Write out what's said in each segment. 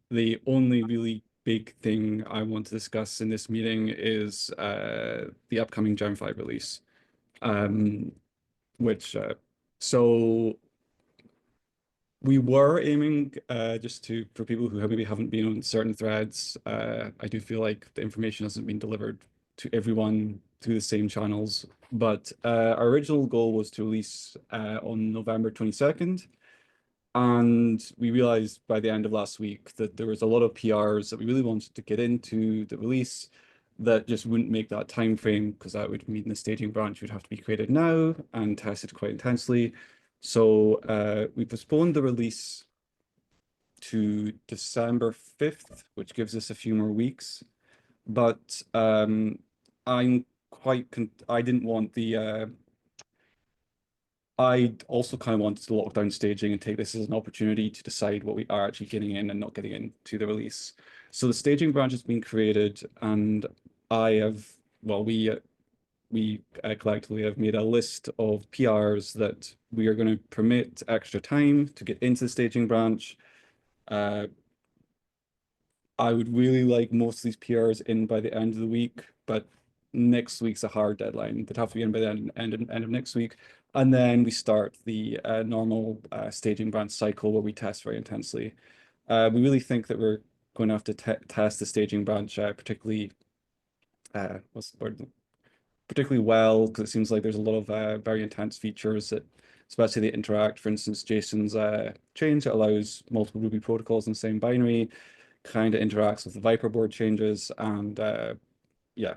the only really big thing I want to discuss in this meeting is the upcoming gem5 release. Um, which so we were aiming just to for people who maybe haven't been on certain threads. I do feel like the information hasn't been delivered to everyone through the same channels. But our original goal was to release on November 22nd. And we realized by the end of last week that there was a lot of PRs that we really wanted to get into the release that just wouldn't make that time frame because that would mean the staging branch would have to be created now and tested quite intensely. So we postponed the release to December 5th, which gives us a few more weeks. But I'm I didn't want I also kind of wanted to lock down staging and take this as an opportunity to decide what we are actually getting in and not getting into the release. So the staging branch has been created, and I have, well, we collectively have made a list of PRs that we are going to permit extra time to get into the staging branch. Uh, I would really like most of these PRs in by the end of the week, but next week's a hard deadline. They'd have to be in by the end of next week. And then we start the normal staging branch cycle where we test very intensely. We really think that we're going to have to test the staging branch particularly what's the word? Particularly well, because it seems like there's a lot of very intense features that, especially the interact. For instance, Jason's change that allows multiple Ruby protocols in the same binary kind of interacts with the Viper board changes, and yeah,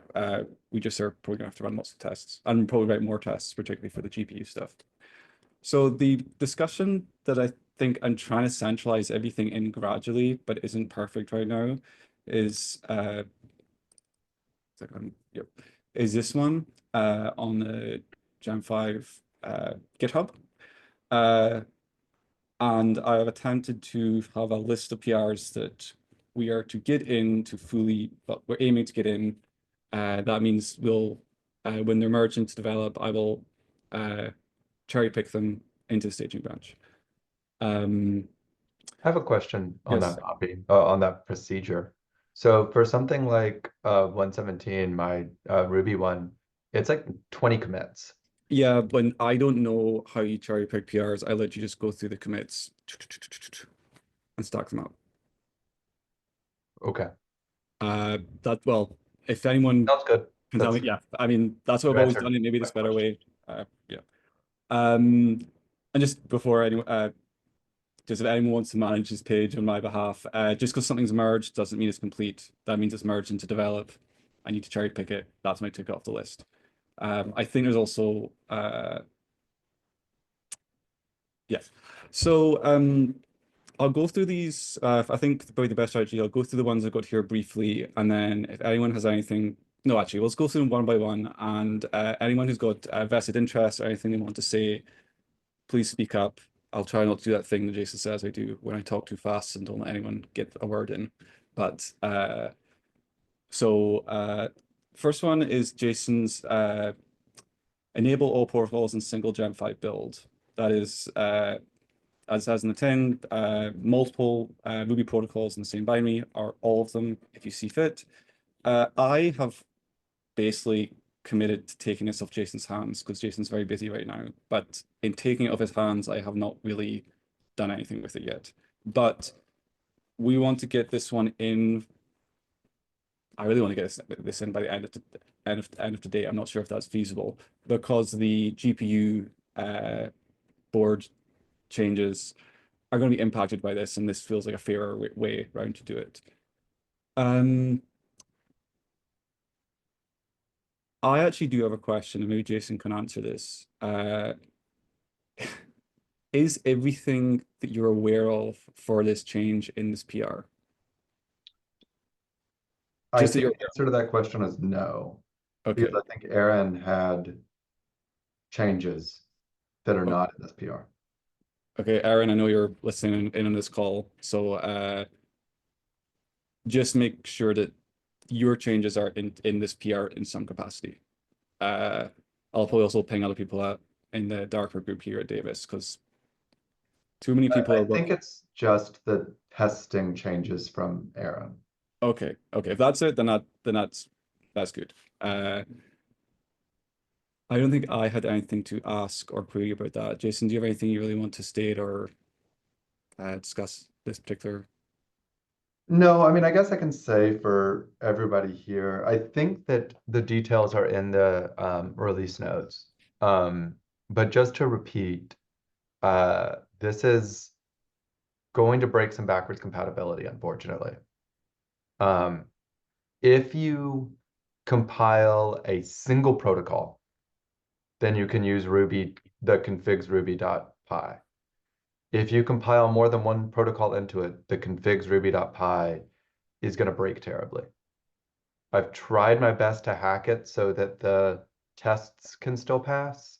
we just are probably gonna have to run lots of tests and probably write more tests, particularly for the GPU stuff. So the discussion that I think I'm trying to centralize everything in gradually, but isn't perfect right now, is yep, is this one on the gem5 GitHub. Uh, and I have attempted to have a list of PRs that we are to get in to fully, but we're aiming to get in. That means we'll, when they're merged into develop, I will cherry pick them into the staging branch. I have a question on Yes. that copy, on that procedure. So for something like 117, my Ruby one, it's like 20 commits. Yeah, but I don't know how you cherry pick PRs. I let you just go through the commits and stack them up. Okay. Well, if anyone Sounds good. can tell me, That's yeah, I mean, that's what you I've always answered done it. Maybe my this better question. way. Yeah. Um, and just before anyone, just if anyone wants to manage this page on my behalf, just because something's merged doesn't mean it's complete. That means it's merged into develop. I need to cherry pick it. That's when I took it off the list. I think there's also, yes. So I'll go through these. I think probably the best strategy, I'll go through the ones I've got here briefly, and then if anyone has anything, no, actually, let's go through them one by one. And anyone who's got vested interest or anything they want to say, please speak up. I'll try not to do that thing that Jason says I do when I talk too fast and don't let anyone get a word in. But so first one is Jason's enable all protocols in single gem5 build. That is as in the 10, multiple Ruby protocols in the same binary, or all of them if you see fit. I have basically committed to taking this off Jason's hands because Jason's very busy right now. But in taking it off his hands, I have not really done anything with it yet. But we want to get this one in. I really want to get this in by the end of today. I'm not sure if that's feasible because the GPU board changes are going to be impacted by this, and this feels like a fairer way around to do it. I actually do have a question, and maybe Jason can answer this. Is everything that you're aware of for this change in this PR? I Just that think you're the answer to that question is no, because okay. I think Aaron had changes that are O- not in this PR. Okay, Aaron, I know you're listening in on this call, so just make sure that your changes are in this PR in some capacity. I'll probably also ping other people out in the darker group here at Davis because Too many people I are think working. it's just the testing changes from Aaron. Okay, okay. If that's it, then that's good. I don't think I had anything to ask or query about that. Jason, do you have anything you really want to state or discuss this particular? No, I mean, I guess I can say for everybody here, I think that the details are in the release notes. But just to repeat, this is going to break some backwards compatibility, unfortunately. Um, if you compile a single protocol, then you can use Ruby, the configs ruby.py. If you compile more than one protocol into it, the configs ruby.py is going to break terribly. I've tried my best to hack it so that the tests can still pass,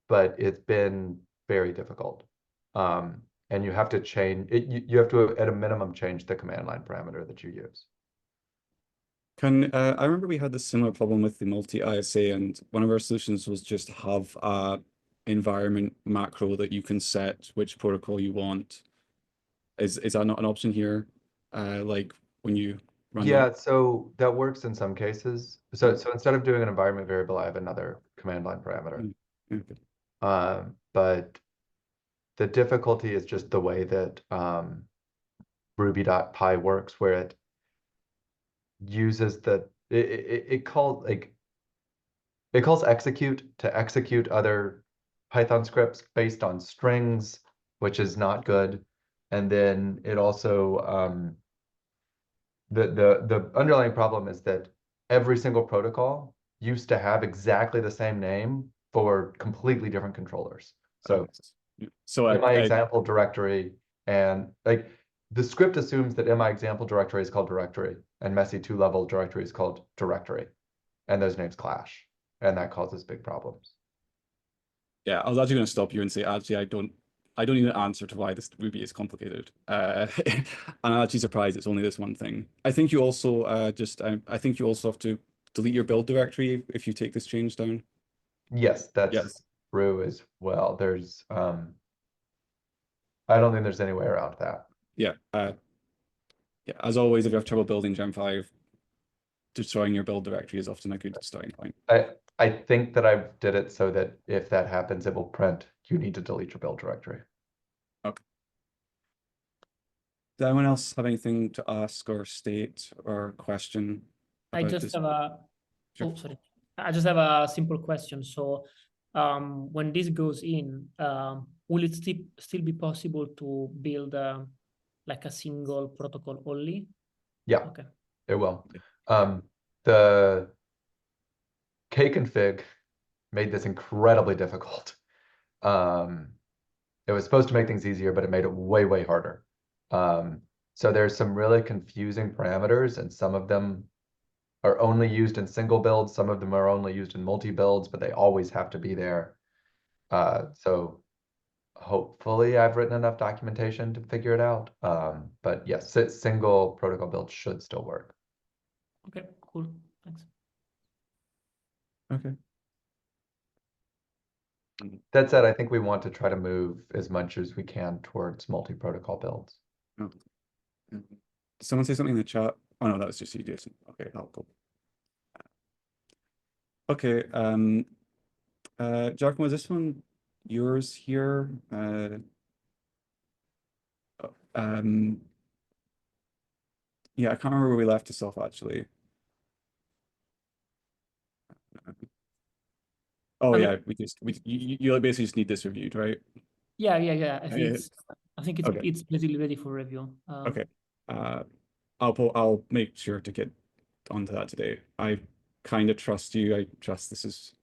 but it's been very difficult. And you have to change it, you have to, at a minimum, change the command line parameter that you use. I remember we had this similar problem with the multi-ISA, and one of our solutions was just have a environment macro that you can set which protocol you want. Is that not an option here? Like when you run that? Yeah, so that works in some cases. Mm, So instead of doing an environment variable, I have another command line parameter. mm, okay. But the difficulty is just the way that ruby.py works, where it uses it calls execute to execute other Python scripts based on strings, which is not good. And then it also the underlying problem is that every single protocol used to have exactly the same name for completely different controllers. So Yeah. So in my example directory, and like the script assumes that in my example directory is called directory and messy two-level directory is called directory, and those names clash, and that causes big problems. yeah, I was actually going to stop you and say, actually, I don't need an answer to why this Ruby is complicated. And I'm actually surprised it's only this one thing. I think you also I think you also have to delete your build directory if you take this change down. Yes, that's Yes. true as well. There's I don't think there's any way around that. Yeah. Yeah. As always, if you have trouble building Gem5, destroying your build directory is often a good starting point. I think that I did it so that if that happens, it will print, you need to delete your build directory. Okay. Does anyone else have anything to ask or state or question I about just this? have a, Sure. oh, sorry. I just have a simple question. So when this goes in, will it still be possible to build like a single protocol only? Yeah, Okay. it will. Okay. The kconfig made this incredibly difficult. It was supposed to make things easier, but it made it way, way harder. So there's some really confusing parameters, and some of them are only used in single builds. Some of them are only used in multi-builds, but they always have to be there. So hopefully I've written enough documentation to figure it out. But yes, single protocol build should still work. Okay, cool. Thanks. Okay. That said, I think we want to try to move as much as we can towards multi-protocol builds. Oh. Did someone say something in the chat? Oh no, that was just you, Jason. Okay, I'll go. Okay, Giacomo, is this one yours here? Um, yeah, I can't remember where we left this off actually. Oh I yeah, mean, you basically just need this reviewed, right? yeah. Yeah. I think it's Okay. it's basically ready for review. Okay. I'll make sure to get onto that today. I kind of trust you. I trust this is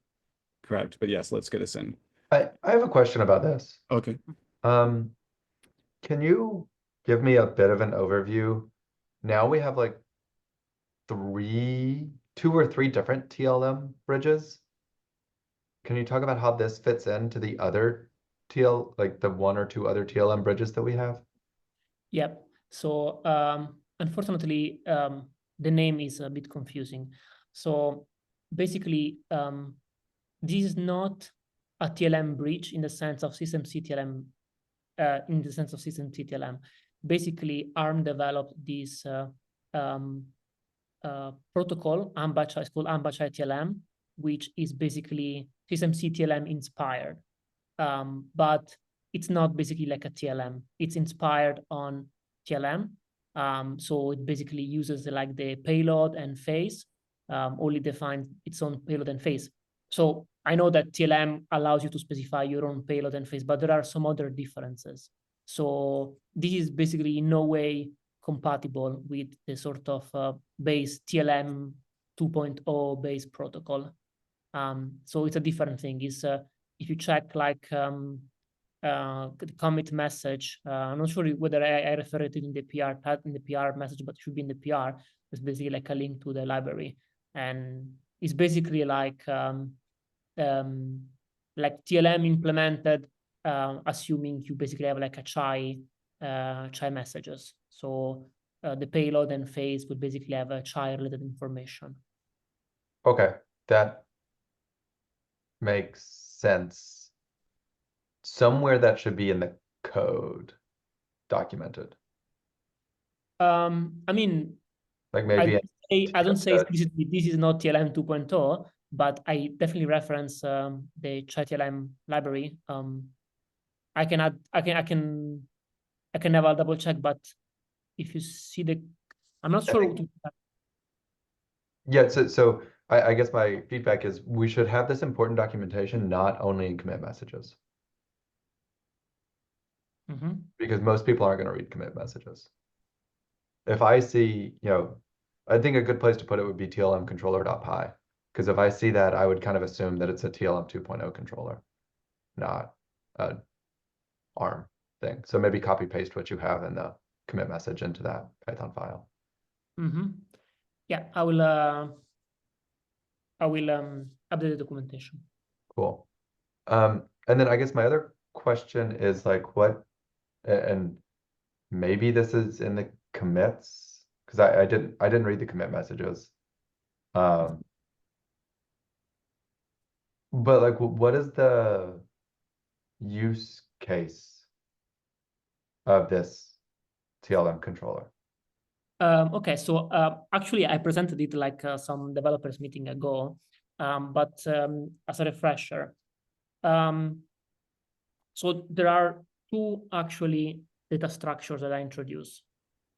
correct, but yes, let's get this in. I have a question about this. Okay. Can you give me a bit of an overview? Now we have like two or three different TLM bridges. Can you talk about how this fits into the other like the one or two other TLM bridges that we have? Yeah. So unfortunately, the name is a bit confusing. So basically, this is not a TLM bridge in the sense of systemc TLM in the sense of system-C TLM. Basically, ARM developed this protocol, it's called AMBA-CHI TLM, which is basically system-C TLM inspired. But it's not basically like a TLM. It's inspired on TLM. So it basically uses like the payload and phase, only defines its own payload and phase. So I know that TLM allows you to specify your own payload and phase, but there are some other differences. So this is basically in no way compatible with the sort of base TLM 2.0 base protocol. So it's a different thing. Is if you check like the commit message, I'm not sure whether I referred it in the PR message, but it should be in the PR. It's basically like a link to the library, and it's basically like TLM implemented, assuming you basically have like a chai messages. So the payload and phase would basically have a chai related information. Okay, that makes sense. Somewhere that should be in the code documented. I mean, Like maybe I don't say explicitly this is not TLM 2.0, but I definitely reference the chai TLM library. I can have a double check, but if you see I'm not sure. Yeah, so I guess my feedback is we should have this important documentation not only in commit messages. Because most people aren't going to read commit messages. If I see, I think a good place to put it would be TLM controller.py. Because if I see that, I would kind of assume that it's a TLM 2.0 controller, not a ARM thing. So maybe copy paste what you have in the commit message into that Python file. Yeah, I will update the documentation. Cool. And then I guess my other question is like what, and maybe this is in the commits, because I didn't read the commit messages. But like what is the use case of this TLM controller? Okay, so actually I presented it like some developers meeting ago, but as a refresher. So there are two actually data structures that I introduced.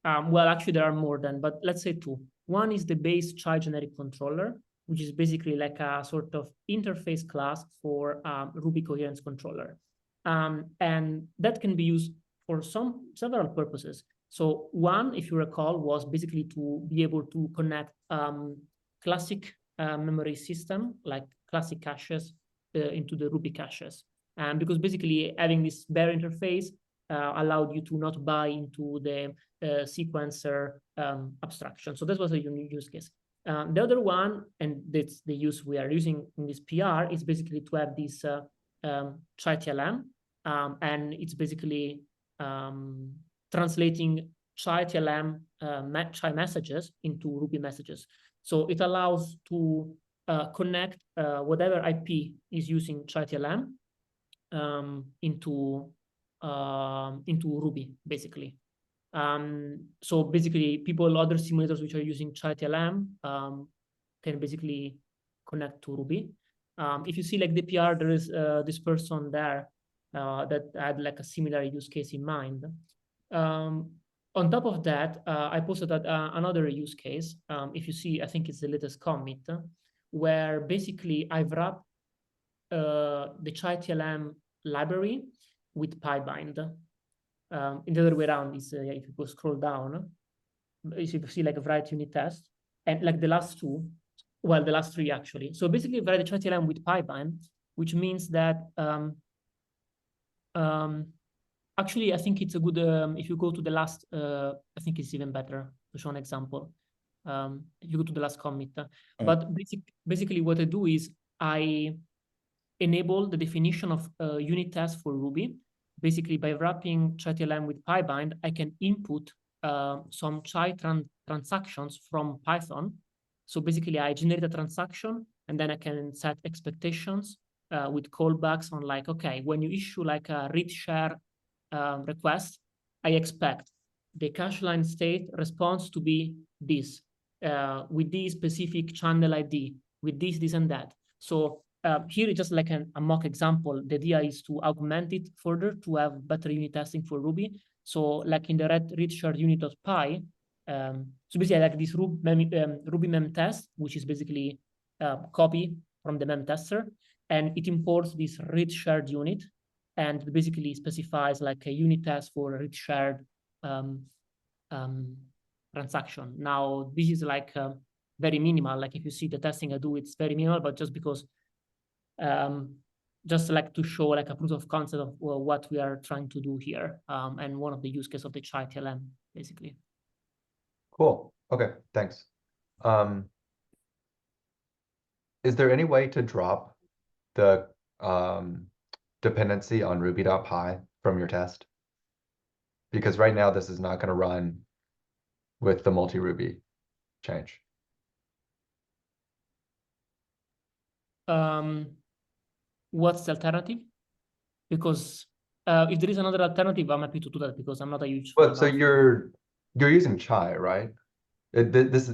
Well, actually there are more than, but let's say two. One is the base chai generic controller, which is basically like a sort of interface class for Ruby coherence controller. And that can be used for several purposes. So one, if you recall, was basically to be able to connect classic memory system, like classic caches, into the Ruby caches. Because basically having this bare interface allowed you to not buy into the sequencer abstraction. So that was a unique use case. The other one, and that's the use we are using in this PR, is basically to have this chai TLM, and it's basically translating chai TLM chai messages into Ruby messages. So it allows to connect whatever IP is using chai TLM into Ruby, basically. So basically, other simulators which are using chai TLM can basically connect to Ruby. If you see like the PR, there is this person there that had like a similar use case in mind. On top of that, I posted another use case. If you see, I think it's the latest commit, where basically I've wrapped the chai TLM library with PyBind. In the other way around is if you go scroll down, if you see like a variety unit test, and like the last two, well, the last three actually. So basically, write the chai TLM with PyBind, which means that actually, I think it's a good, if you go to the last, I think it's even better to show an example. If you go to the last commit. But basically what I do is I enable the definition of unit tests for Ruby. Basically, by wrapping chai TLM with PyBind, I can input some chai transactions from Python. So basically, I generate a transaction, and then I can set expectations with callbacks on like, okay, when you issue like a read share request, I expect the cache line state response to be this, with this specific channel ID, with this, and that. So here is just like a mock example. The idea is to augment it further to have better unit testing for Ruby. So like in the read shared unit.py, so basically like this Ruby mem test, which is basically copy from the mem tester, and it imports this read shared unit and basically specifies like a unit test for a read shared transaction. Now, this is like very minimal. Like if you see the testing I do, it's very minimal, but just because just like to show like a proof of concept of what we are trying to do here, and one of the use cases of the chai TLM, basically. Cool. Okay, thanks. Is there any way to drop the dependency on ruby.py from your test? Because right now this is not going to run with the multi-Ruby change. What's the alternative? Because if there is another alternative, I'm happy to do that because I'm not a huge fan. Well, so you're using chai, right? This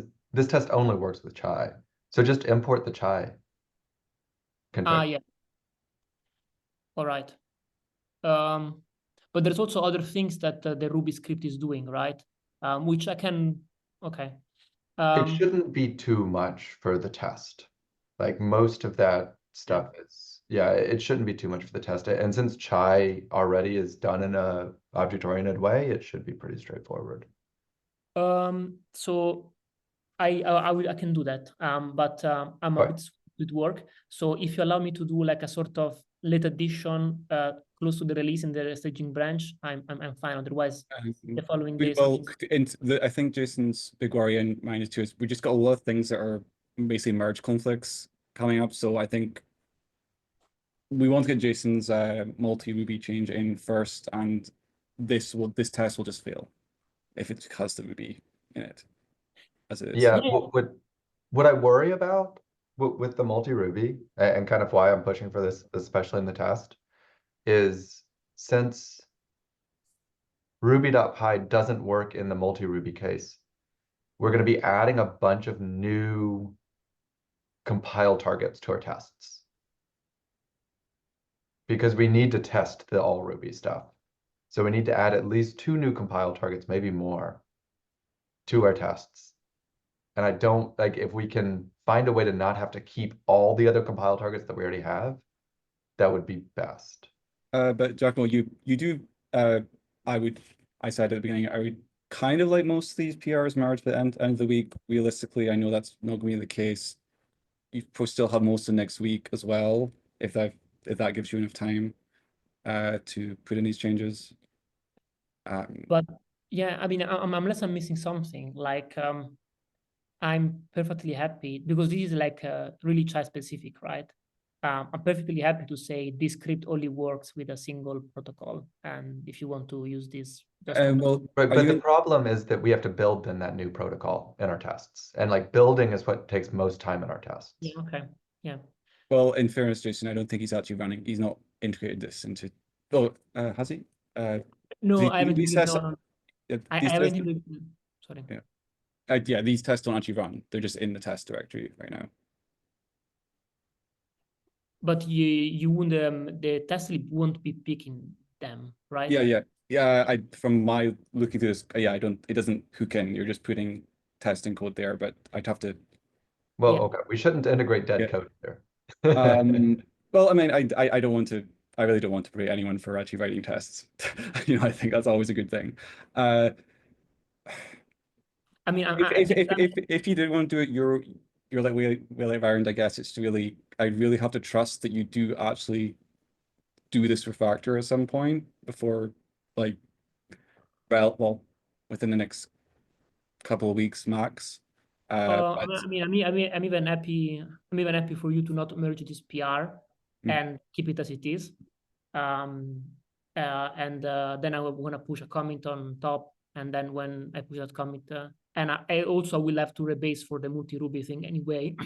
test only works with chai. So just import the chai config. Yeah. All right. But there's also other things that the Ruby script is doing, right? Which I can, okay. It shouldn't be too much for the test. Like most of that stuff is, yeah, it shouldn't be too much for the test. And since chai already is done in a object-oriented way, it should be pretty straightforward. So I can do that. But I'm a bit with work. So if you allow me to do like a sort of late addition close to the release in the staging branch, I'm fine. Otherwise, the following days. Well, I think Jason's big worry and mine too is we just got a lot of things that are basically merge conflicts coming up. So I think we want to get Jason's multi-Ruby change in first, and this test will just fail if it has the Ruby in it as it is. Yeah, what I worry about with the multi-Ruby and kind of why I'm pushing for this, especially in the test, is since ruby.py doesn't work in the multi-Ruby case, we're going to be adding a bunch of new compile targets to our tests because we need to test the all Ruby stuff. So we need to add at least 2 new compile targets, maybe more, to our tests. And I don't, like, if we can find a way to not have to keep all the other compile targets that we already have, that would be best. But Giacomo, you do, I said at the beginning, I would kind of like most of these PRs merged by the end of the week. Realistically, I know that's not going to be the case. You probably still have most of next week as well, if that gives you enough time to put in these changes. But yeah, I mean, unless I'm missing something, like I'm perfectly happy because this is like really chai specific, right? I'm perfectly happy to say this script only works with a single protocol, and if you want to use this, well, but the problem is that we have to build in that new protocol in our tests, and like building is what takes most time in our tests. Yeah. Okay. Yeah. Well, in fairness, Jason, I don't think he's actually running. He's not integrated this into. Oh, has he? No, I haven't. I haven't. Sorry. Yeah. Yeah, these tests don't actually run. They're just in the test directory right now. But you wouldn't, the test lib won't be picking them, right? Yeah. From my looking through this, yeah, it doesn't hook in. You're just putting testing code there, but I'd have to. Well, okay, we shouldn't integrate dead code here. Well, I mean, I don't want to. I really don't want to pay anyone for actually writing tests. I think that's always a good thing. I mean, if you did want to do it, you're like Will Ireland, I guess it's really, I really have to trust that you do actually do this refactor at some point before, like, well, within the next couple of weeks max. I'm even happy. I'm even happy for you to not merge this PR and keep it as it is. And then I'm gonna push a commit on top, and then when I push that commit, and I also will have to rebase for the multi-Ruby thing anyway.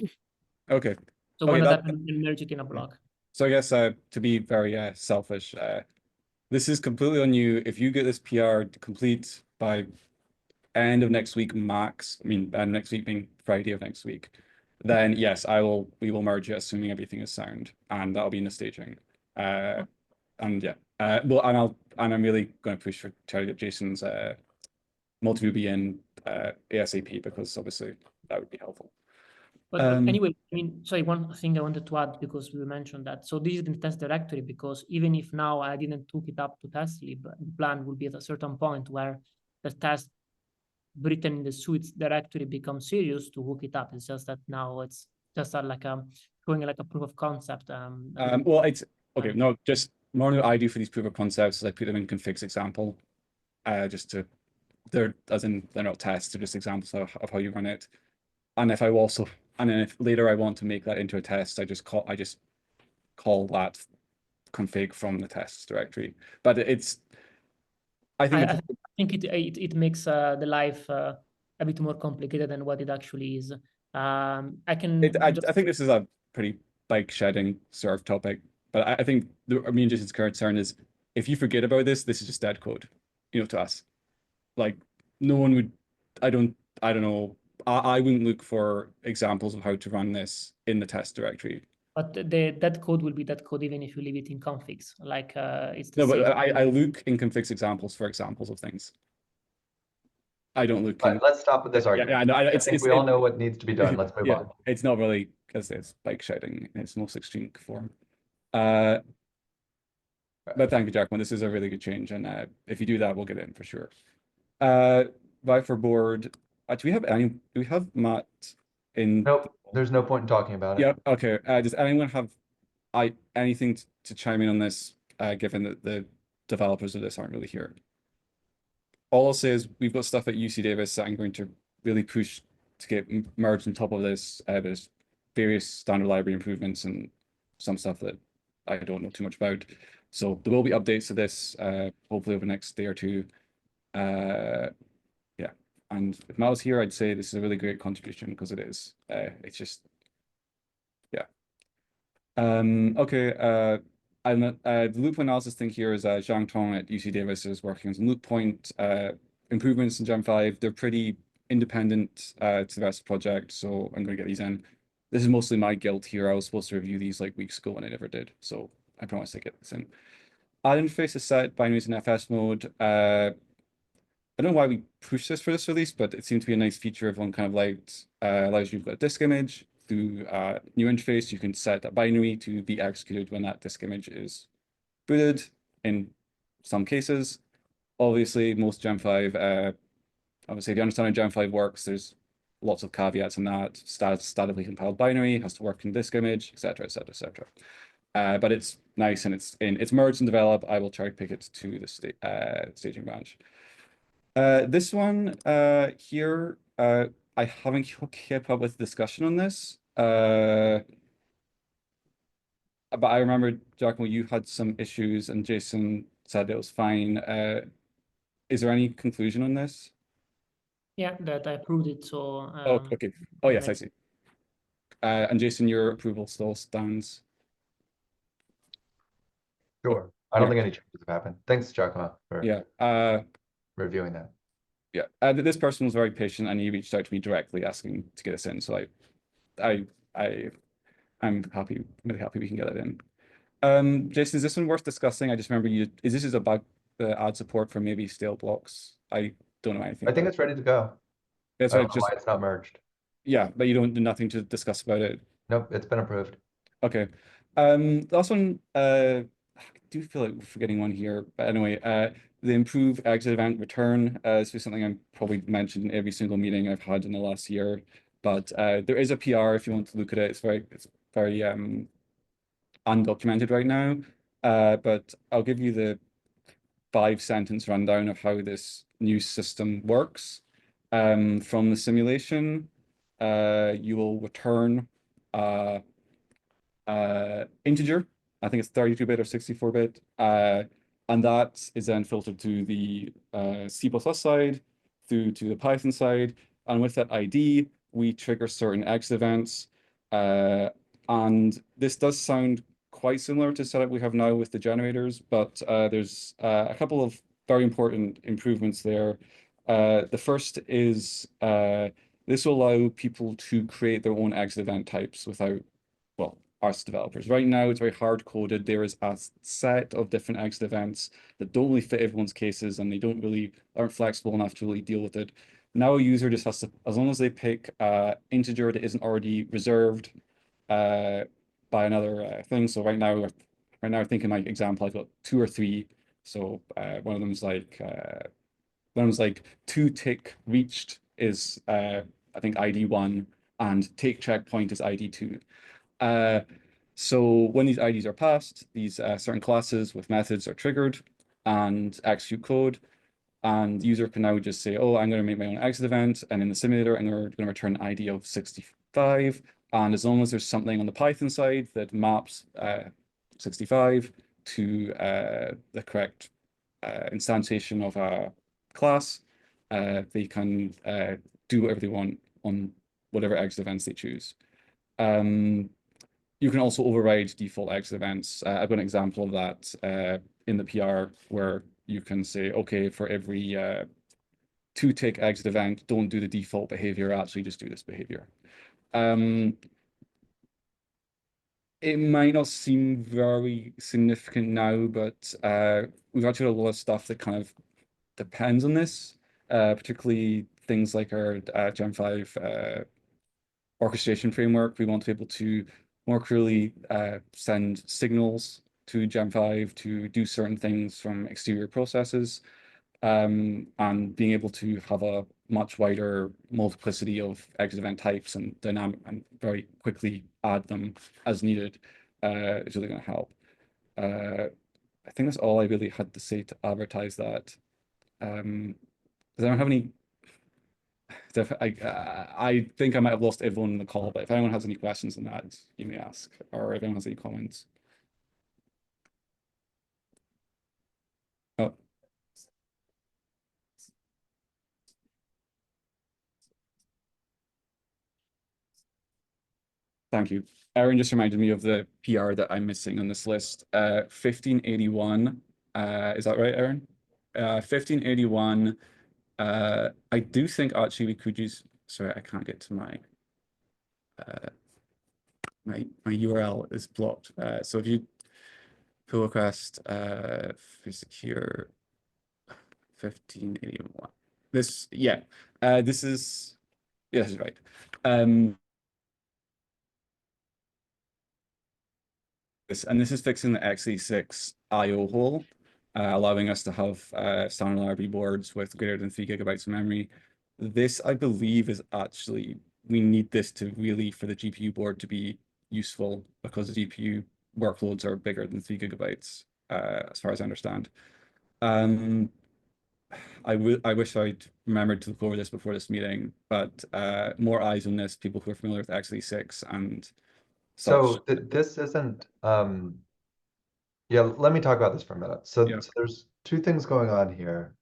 Okay. So when that happens, you can merge it in a block. So I guess to be very selfish, this is completely on you. If you get this PR complete by end of next week max, I mean, next week being Friday of next week, then yes, we will merge it, assuming everything is sound, and that'll be in the staging. And yeah, well, and I'm really going to push for try to get Jason's multi be in ASAP, because obviously that would be helpful. But anyway, I mean, sorry, one thing I wanted to add, because we mentioned that. So this is the test directory, because even if now I didn't hook it up to test lib, the plan will be at a certain point where the test written in the suites directory becomes serious to hook it up. It's just that now it's just like going like a proof of concept. Well, it's okay. No, just normally what I do for these proof of concepts is I put them in configs example, just to they're not tests, they're just examples of how you run it. And if I also and then if later I want to make that into a test, I just call that config from the tests directory. But I think it makes the life a bit more complicated than what it actually is. I think this is a pretty bike shedding sort of topic, but I think me and Jason's concern is if you forget about this is just dead code, to us. Like no one would. I don't know. I wouldn't look for examples of how to run this in the test directory. But that code will be that code even if you leave it in configs. Like it's the no, same. But I look in configs examples for examples of things. I don't look. Let's stop with this argument. Yeah, I think we all know what needs to be done. Let's move on. It's not really because it's bike shedding in its most extreme form. But thank you, Jacqueline. This is a really good change, and if you do that, we'll get it in for sure. Buy for board. Do we have Matt in? Nope. There's no point in talking about it. Yeah. Okay. Does anyone have anything to chime in on this? Given that the developers of this aren't really here. All I'll say is we've got stuff at UC Davis that I'm going to really push to get merged on top of this. There's various standard library improvements and some stuff that I don't know too much about. So there will be updates to this, hopefully over the next day or two. Yeah, and if Matt was here, I'd say this is a really great contribution because it is. It's just, yeah. Okay. The loop analysis thing here is Zhang Tong at UC Davis is working on some loop point improvements in gem5. They're pretty independent to the rest of the project, so I'm going to get these in. This is mostly my guilt here. I was supposed to review these like weeks ago and I never did, so I promise to get this in. Add interface is set, binaries in FS mode. I don't know why we push this for this release, but it seemed to be a nice feature everyone kind of liked. Allows you to get a disk image through new interface. You can set a binary to be executed when that disk image is booted in some cases. Obviously, most gem5, obviously, if you understand how gem5 works, there's lots of caveats in that. Statically compiled binary has to work in disk image, etc., etc., etc. But it's nice and it's merged and developed. I will try to pick it to the staging branch. This one here, I haven't kept up with discussion on this. But I remember, Giacomo, you had some issues and Jason said it was fine. Is there any conclusion on this? Yeah, that I approved it. So oh, okay. Oh, yes, I see. And Jason, your approval still stands. Sure. I don't think any changes have happened. Thanks, Giacomo, for reviewing that. Yeah, this person was very patient and he reached out to me directly asking to get us in. So I'm really happy we can get it in. Jason, is this one worth discussing? I just remember this is about the add support for maybe stale blocks. I don't know anything. I think it's ready to go. That's I don't know why it's not merged. Yeah, but you don't do nothing to discuss about it. Nope, it's been approved. Okay. Last one, I do feel like we're forgetting one here, but anyway, the improve exit event return. This is something I'm probably mentioned in every single meeting I've had in the last year, but there is a PR if you want to look at it. It's very undocumented right now, but I'll give you the 5-sentence rundown of how this new system works. From the simulation, you will return integer. I think it's 32-bit or 64-bit. And that is then filtered to the C++ side, through to the Python side. And with that ID, we trigger certain exit events. And this does sound quite similar to setup we have now with the generators, but there's a couple of very important improvements there. The first is this will allow people to create their own exit event types without, well, us developers. Right now, it's very hard coded. There is a set of different exit events that don't really fit everyone's cases, and they aren't flexible enough to really deal with it. Now a user just has to, as long as they pick integer that isn't already reserved by another thing. So right now, I think in my example, I've got 2 or 3. So one of them's like 2 tick reached is I think ID 1, and take checkpoint is ID 2. So when these IDs are passed, these certain classes with methods are triggered and execute code. And the user can now just say, oh, I'm going to make my own exit event. And in the simulator, I'm going to return an ID of 65. And as long as there's something on the Python side that maps 65 to the correct instantiation of a class, they can do whatever they want on whatever exit events they choose. You can also override default exit events. I've got an example of that in the PR where you can say, okay, for every 2 tick exit event, don't do the default behavior, actually just do this behavior. It might not seem very significant now, but we've actually got a lot of stuff that kind of depends on this, particularly things like our gem5 orchestration framework. We want to be able to more clearly send signals to gem5 to do certain things from exterior processes, and being able to have a much wider multiplicity of exit event types and dynamic and very quickly add them as needed is really going to help. I think that's all I really had to say to advertise that. Does anyone have any? I think I might have lost everyone in the call, but if anyone has any questions on that, you may ask, or if anyone has any comments. Oh. Thank you. Aaron just reminded me of the PR that I'm missing on this list. 1581, is that right, Aaron? 1581, I do think actually we could use, sorry, I can't get to my URL is blocked. So if you pull request for secure 1581. This is this is right. This is fixing the x86 IO hole, allowing us to have standard library boards with greater than 3 GB of memory. This, I believe, is actually, we need this to really, for the GPU board to be useful, because the GPU workloads are bigger than 3 GB, as far as I understand. I wish I'd remembered to look over this before this meeting, but more eyes on this, people who are familiar with x86 and such. So this isn't, yeah, let me talk about this for a minute. So, Yeah. so there's 2 things going on here.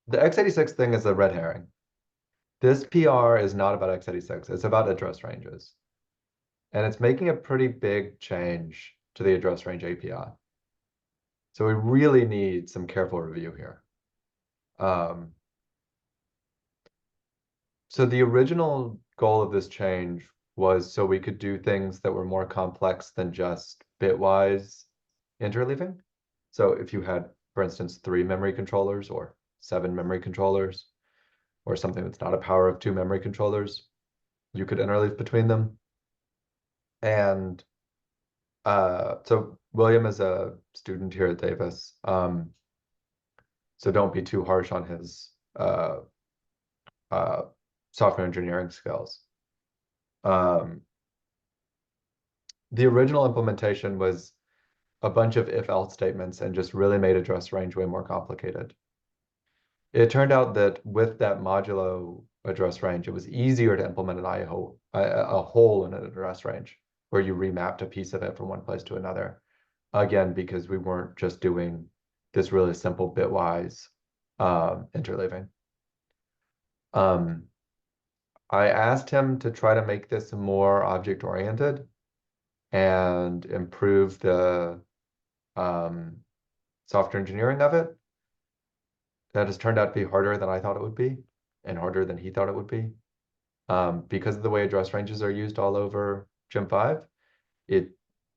The x86 thing is a red herring. This PR is not about x86, it's about address ranges. And it's making a pretty big change to the address range API. So we really need some careful review here. So the original goal of this change was so we could do things that were more complex than just bitwise interleaving. So if you had, for instance, 3 memory controllers or 7 memory controllers, or something that's not a power of 2 memory controllers, you could interleave between them. And so William is a student here at Davis, so don't be too harsh on his software engineering skills. The original implementation was a bunch of if-else statements and just really made address range way more complicated. It turned out that with that modulo address range, it was easier to implement a hole in an address range where you remapped a piece of it from one place to another. Again, because we weren't just doing this really simple bitwise interleaving. I asked him to try to make this more object-oriented. and improve the software engineering of it. That has turned out to be harder than I thought it would be, and harder than he thought it would be. Because of the way address ranges are used all over gem5, it,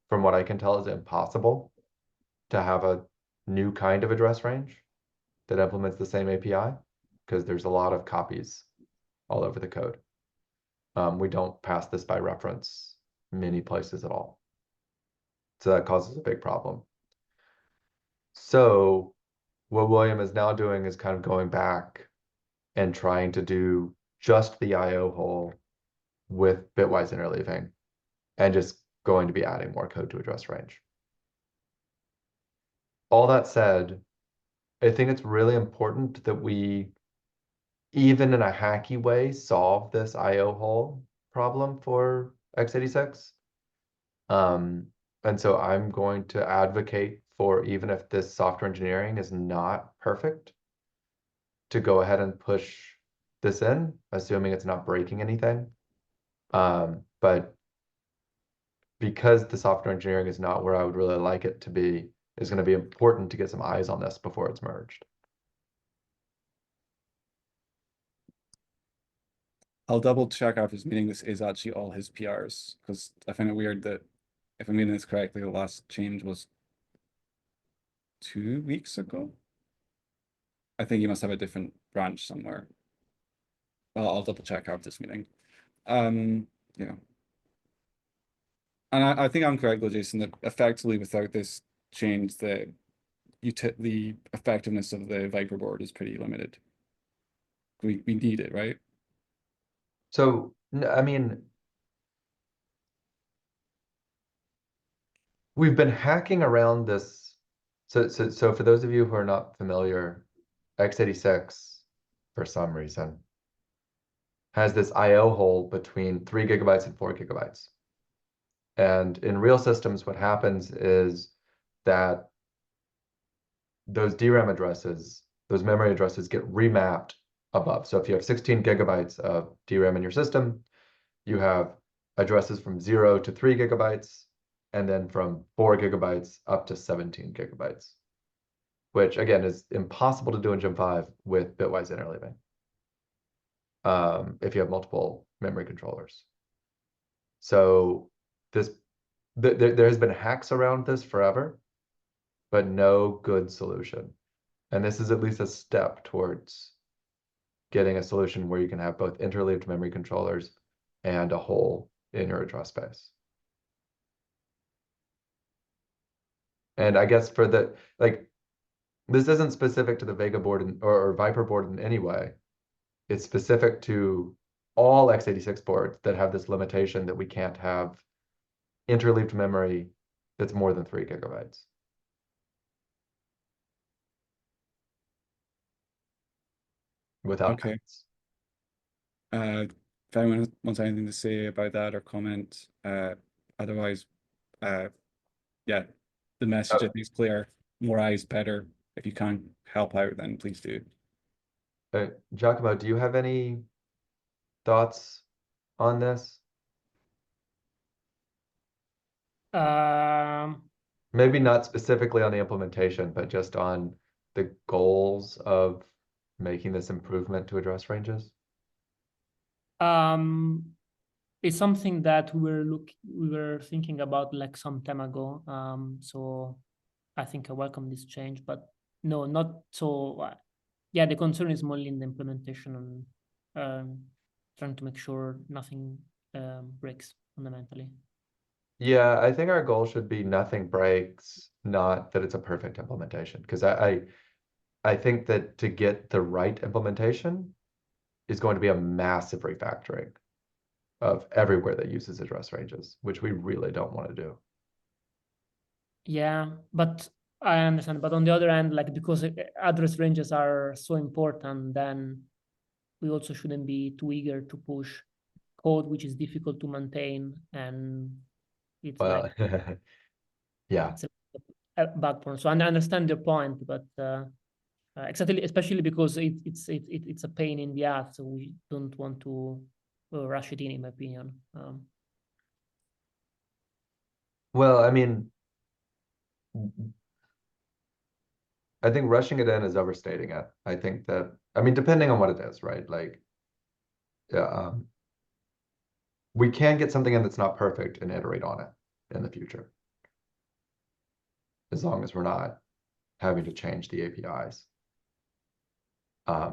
from what I can tell, is impossible to have a new kind of address range that implements the same API, because there's a lot of copies all over the code. We don't pass this by reference many places at all. So that causes a big problem. So what William is now doing is kind of going back and trying to do just the IO hole with bitwise interleaving and just going to be adding more code to address range. All that said, I think it's really important that we, even in a hacky way, solve this IO hole problem for x86. And so I'm going to advocate for, even if this software engineering is not perfect, to go ahead and push this in, assuming it's not breaking anything. But because the software engineering is not where I would really like it to be, it's going to be important to get some eyes on this before it's merged. I'll double check after this meeting. This is actually all his PRs, because I find it weird that if I'm reading this correctly, the last change was 2 weeks ago. I think you must have a different branch somewhere. Well, I'll double check after this meeting. Yeah. And I think I'm correct though, Jason, that effectively without this change, the effectiveness of the Viper board is pretty limited. We need it, right? So, I mean, we've been hacking around this. So for those of you who are not familiar, x86, for some reason, has this IO hole between 3 gigabytes and 4 gigabytes. And in real systems, what happens is that those DRAM addresses, those memory addresses get remapped above. So if you have 16 gigabytes of DRAM in your system, you have addresses from 0 to 3 gigabytes, and then from 4 gigabytes up to 17 gigabytes, which again is impossible to do in gem5 with bitwise interleaving if you have multiple memory controllers. So there has been hacks around this forever, but no good solution. And this is at least a step towards getting a solution where you can have both interleaved memory controllers and a hole in your address space. And I guess for the, like, this isn't specific to the Vega board or Viper board in any way. It's specific to all x86 boards that have this limitation that we can't have interleaved memory that's more than 3 gigabytes. Without Okay. hacks. If anyone wants anything to say about that or comment, otherwise, yeah, the message I think is clear. More eyes, better. If you can't help out, then please do. Giacomo, do you have any thoughts on this? Maybe not specifically on the implementation, but just on the goals of making this improvement to address ranges? It's something that we were thinking about like some time ago. So I think I welcome this change, but no, not so. Yeah, the concern is more in the implementation and trying to make sure nothing breaks fundamentally. Yeah, I think our goal should be nothing breaks, not that it's a perfect implementation. Because I think that to get the right implementation is going to be a massive refactoring of everywhere that uses address ranges, which we really don't want to do. Yeah, but I understand. But on the other hand, like because address ranges are so important, then we also shouldn't be too eager to push code which is difficult to maintain, and it's Well, like yeah. it's a backbone. So I understand your point, but exactly, especially because it's a pain in the ass, so we don't want to rush it in my opinion. Well, I mean, I think rushing it in is overstating it. I think that, I mean, depending on what it is, right? Like, yeah, we can get something in that's not perfect and iterate on it in the future, as long as we're not having to change the APIs. I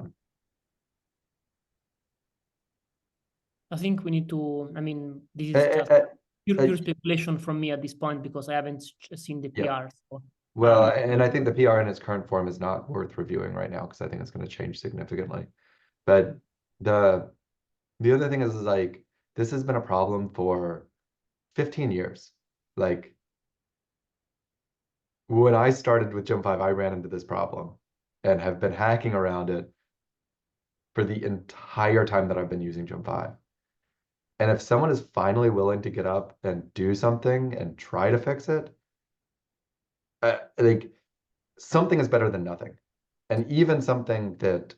think we need to, I mean, this is eh, just eh, pure speculation from me at this point because I haven't seen the yeah. PR. So, Well, and I think the PR in its current form is not worth reviewing right now because I think it's going to change significantly. But the other thing is like this has been a problem for 15 years. Like when I started with gem5, I ran into this problem and have been hacking around it for the entire time that I've been using gem5. And if someone is finally willing to get up and do something and try to fix it, like something is better than nothing. And even something that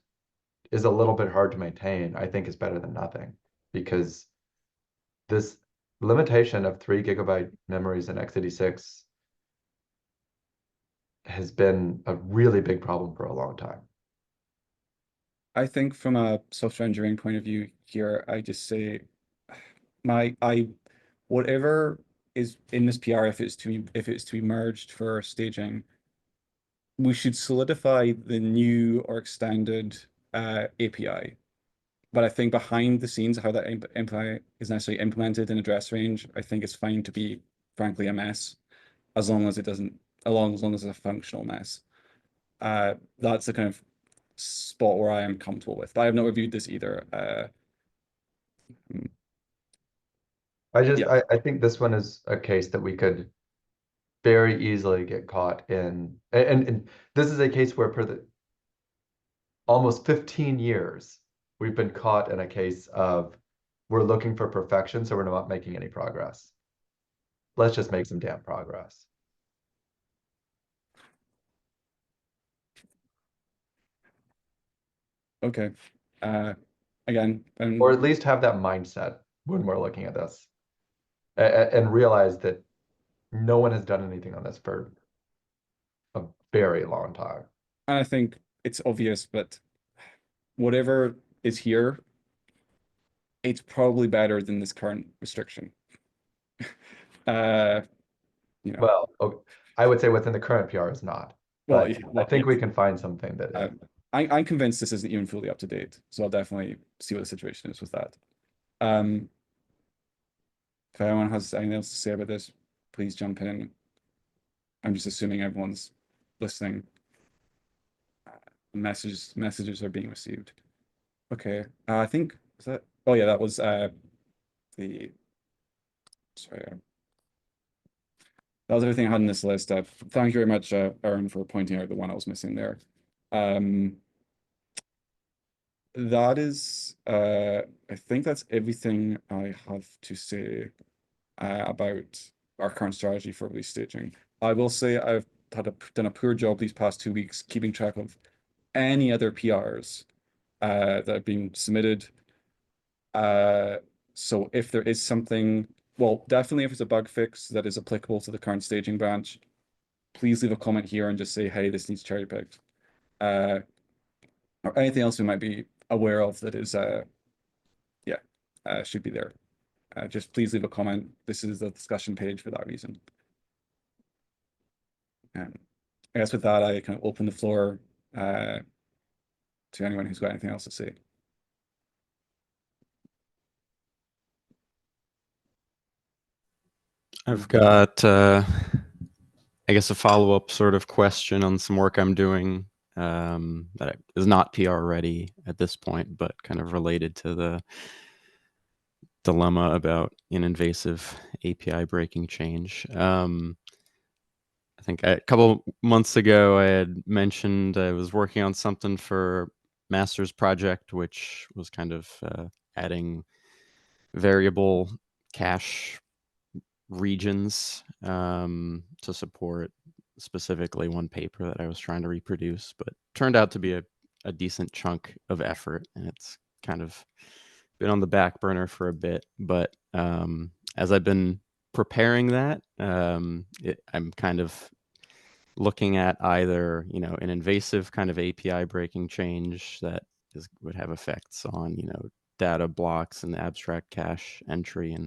is a little bit hard to maintain, I think is better than nothing because this limitation of 3 GB memories in x86 has been a really big problem for a long time. I think from a software engineering point of view here, I just say whatever is in this PR, if it's to be merged for staging, we should solidify the new or extended API. But I think behind the scenes, how that API is necessarily implemented in address range, I think it's fine to be, frankly, a mess, as long as it doesn't, as long as it's a functional mess. That's the kind of spot where I am comfortable with. But I have not reviewed this either. Yeah, I think this one is a case that we could very easily get caught in. And this is a case where for the almost 15 years, we've been caught in a case of we're looking for perfection, so we're not making any progress. Let's just make some damn progress. okay. Again, Or at least have that mindset when we're looking at this and realize that no one has done anything on this for a very long time. I think it's obvious, but whatever is here, it's probably better than this current restriction. uh, you know, Well, okay, I would say within the current PR is not, well, but yeah, I well, think yes. we can find something that is. I'm convinced this isn't even fully up to date, so I'll definitely see what the situation is with that. If anyone has anything else to say about this, please jump in. I'm just assuming everyone's listening. Messages are being received. Okay, I think was that. Oh yeah, that was the. Sorry, that was everything I had on this list. Thank you very much, Aaron, for pointing out the one I was missing there. That is, I think that's everything I have to say about our current strategy for release staging. I will say I've done a poor job these past 2 weeks keeping track of any other PRs that have been submitted. So if there is something, well, definitely if it's a bug fix that is applicable to the current staging branch, please leave a comment here and just say, hey, this needs cherry picked. Or anything else we might be aware of that is, should be there. Just please leave a comment. This is the discussion page for that reason. I guess with that, I kind of open the floor to anyone who's got anything else to say. I've got, I guess, a follow-up sort of question on some work I'm doing that is not PR ready at this point, but kind of related to the dilemma about an invasive API breaking change. I think a couple months ago, I had mentioned I was working on something for master's project, which was kind of adding variable cache regions to support specifically one paper that I was trying to reproduce, but turned out to be a decent chunk of effort, and it's kind of been on the back burner for a bit. But as I've been preparing that. I'm kind of looking at either, an invasive kind of API breaking change that would have effects on, data blocks and abstract cache entry,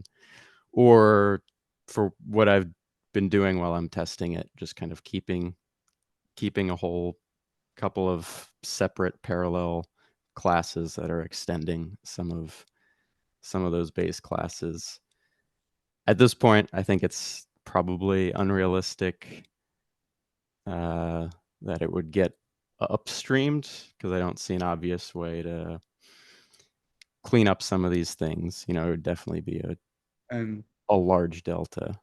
or for what I've been doing while I'm testing it, just kind of keeping a whole couple of separate parallel classes that are extending some of those base classes. At this point, I think it's probably unrealistic that it would get upstreamed, because I don't see an obvious way to clean up some of these things. It would definitely be Um, a large delta.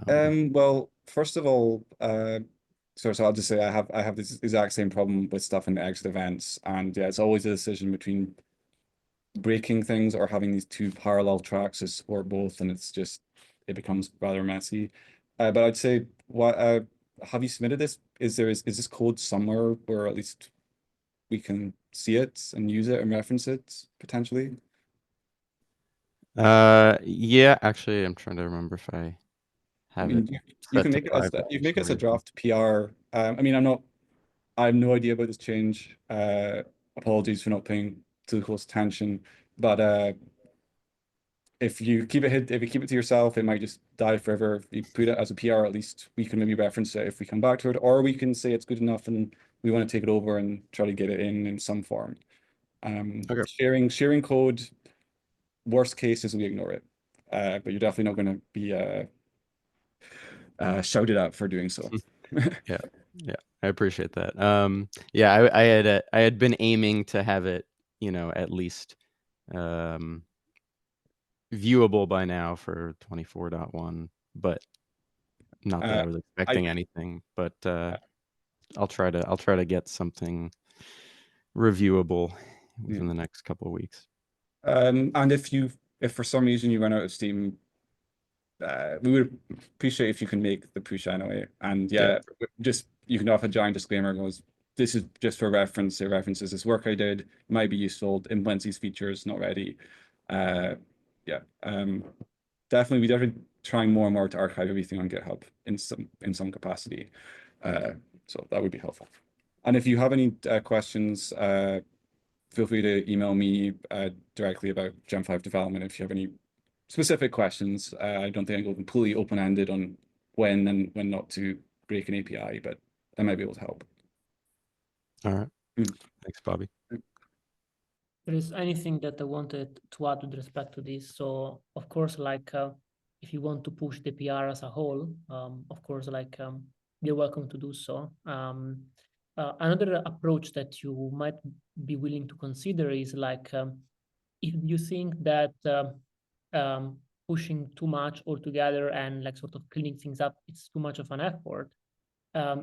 Well, first of all, so I'll just say I have this exact same problem with stuff in the exit events, and yeah, it's always a decision between breaking things or having these two parallel tracks to support both, and it becomes rather messy. But I'd say, what have you submitted this? Is this code somewhere where at least we can see it and use it and reference it potentially? Yeah, actually, I'm trying to remember if I I have mean, it you set can to make it as private. you can make it as a draft PR. I mean, I have no idea about this change. Apologies for not paying too close attention, but if you keep it to yourself, it might just die forever. If you put it as a PR, at least we can maybe reference it if we come back to it, or we can say it's good enough and we want to take it over and try to get it in some form. Okay. Sharing code, worst case is we ignore it, but you're definitely not going to be shouted at for doing so. Yeah, I appreciate that. Yeah, I had been aiming to have it, at least viewable by now for 24.1, but not that I was expecting anything. But I'll try to get something reviewable within the next couple of weeks. And if for some reason you run out of Steam, we would appreciate if you can make the push anyway. And yeah, just you can have a giant disclaimer goes, this is just for reference. It references this work I did. It might be useful. Implements these features. Not ready. Yeah. Definitely, we definitely trying more and more to archive everything on GitHub in some capacity. So that would be helpful. And if you have any questions, feel free to email me directly about gem5 development if you have any specific questions. I don't think I go completely open-ended on when and when not to break an API, but I might be able to help. All right. Mm. Thanks, Bobby. There is anything that I wanted to add with respect to this. So of course, like if you want to push the PR as a whole, of course, like you're welcome to do so. Another approach that you might be willing to consider is like if you think that pushing too much altogether and like sort of cleaning things up, it's too much of an effort.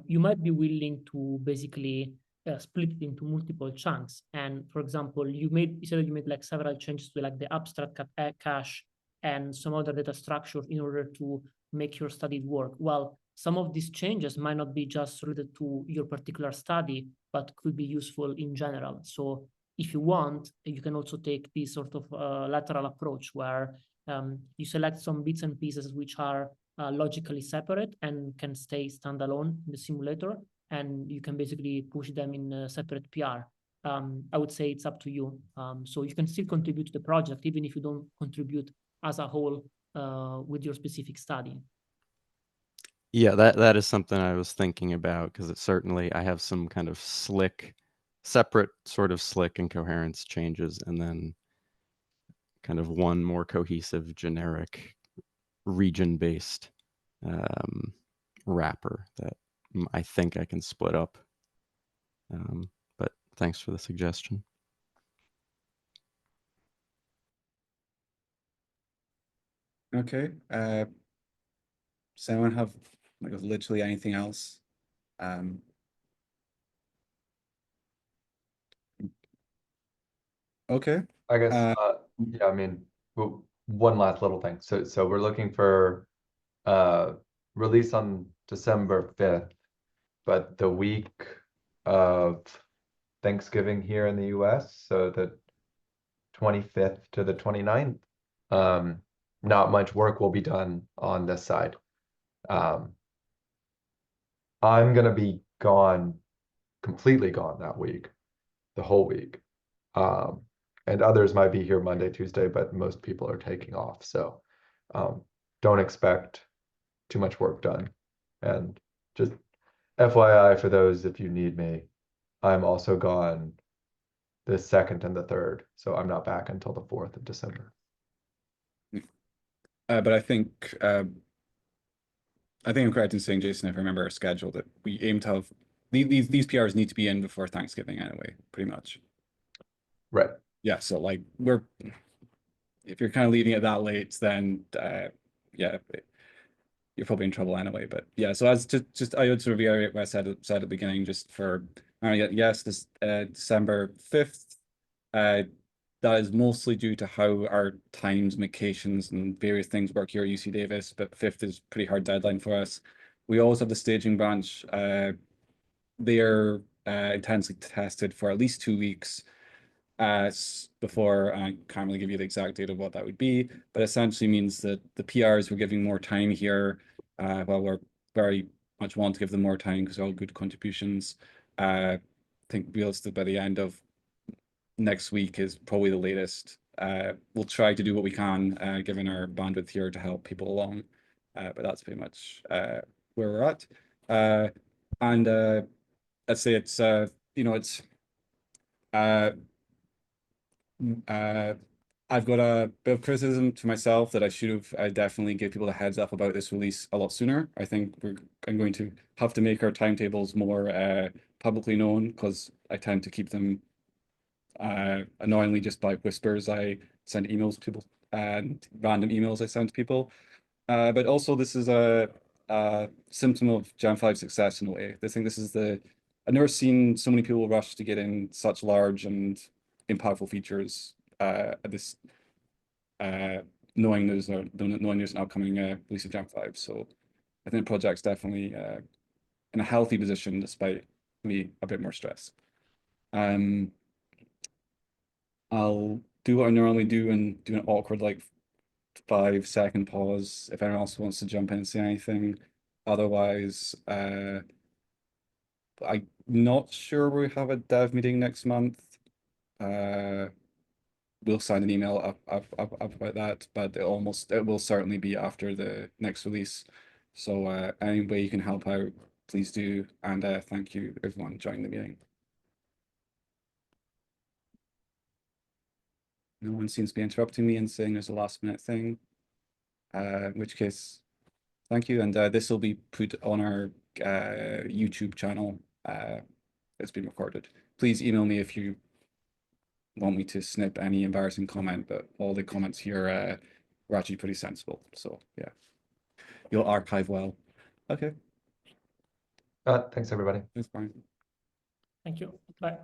You might be willing to basically split it into multiple chunks. And for example, you said that you made like several changes to like the abstract cache and some other data structure in order to make your study work. Well, some of these changes might not be just related to your particular study, but could be useful in general. So if you want, you can also take this sort of lateral approach where you select some bits and pieces which are logically separate and can stay standalone in the simulator, and you can basically push them in a separate PR. I would say it's up to you. So you can still contribute to the project even if you don't contribute as a whole with your specific study. Yeah, that is something I was thinking about, because I have some kind of separate sort of slick and coherence changes, and then kind of one more cohesive, generic, region-based wrapper that I think I can split up. But thanks for the suggestion. Okay. Does anyone have like literally anything else? Okay. I guess, yeah, I mean, one last little thing. So we're looking for release on December 5th, but the week of Thanksgiving here in the US, so the 25th to the 29th. not much work will be done on this side. I'm gonna be gone, completely gone that week, the whole week. And others might be here Monday, Tuesday, but most people are taking off. So don't expect too much work done. And just FYI for those, if you need me, I'm also gone the 2nd and the 3rd. So I'm not back until the 4th of December. But I think I'm correct in saying, Jason, if I remember our schedule, that we aim to have these PRs need to be in before Thanksgiving anyway, pretty much. Right. Yeah, so like if you're kind of leaving it that late, then yeah, you're probably in trouble anyway. But yeah, so as just I would sort of reiterate what I said at the beginning, just for yes, this December 5th. That is mostly due to how our times, vacations, and various things work here at UC Davis, but 5th is pretty hard deadline for us. We always have the staging branch. They are intensely tested for at least 2 weeks before I can't really give you the exact date of what that would be, but essentially means that the PRs we're giving more time here. Well, we're very much want to give them more time because they're all good contributions. I think realistically by the end of next week is probably the latest. We'll try to do what we can, given our bandwidth here, to help people along. But that's pretty much where we're at. And I'd say it's it's I've got a bit of criticism to myself that I should have definitely give people a heads up about this release a lot sooner. I think I'm going to have to make our timetables more publicly known, because I tend to keep them annoyingly just by whispers. I send emails to people and random emails I send to people. But also this is a symptom of Gem5 success in a way. I think this is I've never seen so many people rush to get in such large and impactful features at this knowing there's an upcoming release of Gem5. So I think the project's definitely in a healthy position despite me a bit more stress. I'll do what I normally do and do an awkward like 5-second pause if anyone else wants to jump in and say anything. Otherwise, I'm not sure we have a dev meeting next month. We'll send an email up about that, but it will certainly be after the next release. So any way you can help out, please do. And thank you everyone joining the meeting. No one seems to be interrupting me and saying there's a last minute thing. In which case, thank you. And this will be put on our YouTube channel. It's been recorded. Please email me if you want me to snip any embarrassing comment, but all the comments here were actually pretty sensible. So yeah, you'll archive well. Okay. Thanks, everybody. Thanks, Brian. Thank you. Bye.